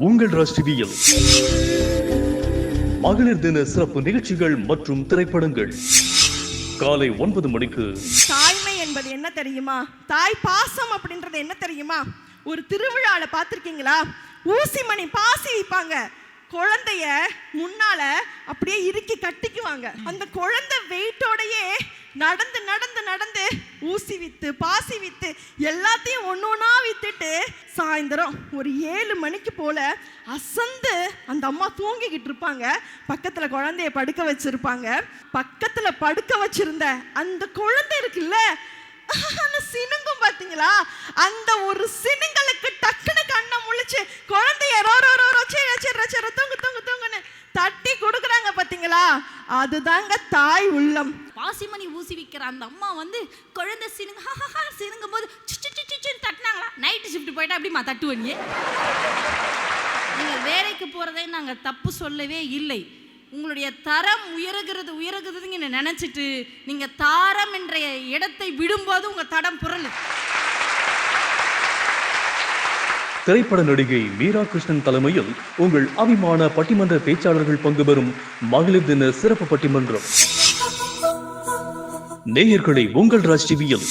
உங்கள் ராஜ் டிவியில் மகளிர் தின சிறப்பு நிகழ்ச்சிகள் மற்றும் திரைப்படங்கள் காலை 9 மணிக்கு. தாய்மை என்பது என்ன தெரியுமா? தாய் பாசம் அப்படின்றது என்ன தெரியுமா? ஒரு திருவிழால பார்த்திருக்கீங்களா? ஊசி மணி பாசி வைப்பாங்க, குழந்தைய முன்னால அப்படியே இறுக்கி கட்டிக்குவாங்க. அந்த குழந்தை வெயிட்டோடையே நடந்து நடந்து நடந்து ஊசி வித்து பாசி வித்து எல்லாத்தையும் ஒன்னொன்னா வித்துட்டு சாயந்தரம் ஒரு 7 மணிக்கு போல அசந்து அந்த அம்மா தூங்கிக்கிட்டு இருப்பாங்க. பக்கத்துல குழந்தைய படுக்க வச்சிருப்பாங்க. பக்கத்துல படுக்க வச்சிருந்த அந்த குழந்தை இருக்குல்ல, சினுங்கும் பாத்தீங்களா? அந்த ஒரு சினுங்களுக்கு டக்குனு கண்ணை முழிச்சு குழந்தைய தூங்கு தூங்கு தூங்குன்னு தட்டி கொடுக்குறாங்க பாத்தீங்களா? அதுதாங்க தாய் உள்ளம். பாசிமணி ஊசி விற்கிற அந்த அம்மா வந்து குழந்தை சினுங்கும் போது தட்டினாங்களா? நைட்டு ஷிஃப்ட் போயிட்டா அப்படிமா தட்டுவீங்க? நீங்கள் வேலைக்கு போகிறதே நாங்கள் தப்பு சொல்லவே இல்லை. உங்களுடைய தரம் உயர்கிறதுன்னு நினைச்சிட்டு நீங்க தாரம் என்ற இடத்தை விடும்போது உங்க தடம் புரளு. திரைப்பட நடிகை மீரா கிருஷ்ணன் தலைமையில் உங்கள் அபிமான பட்டிமன்ற பேச்சாளர்கள் பங்கு பெறும் மகளிர் தின சிறப்பு பட்டிமன்றம். நேயர்களை உங்கள் ராஜ் டிவியில்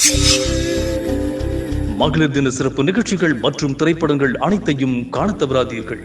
மகளிர் தின சிறப்பு நிகழ்ச்சிகள் மற்றும் திரைப்படங்கள் அனைத்தையும் காண தவறாதீர்கள்.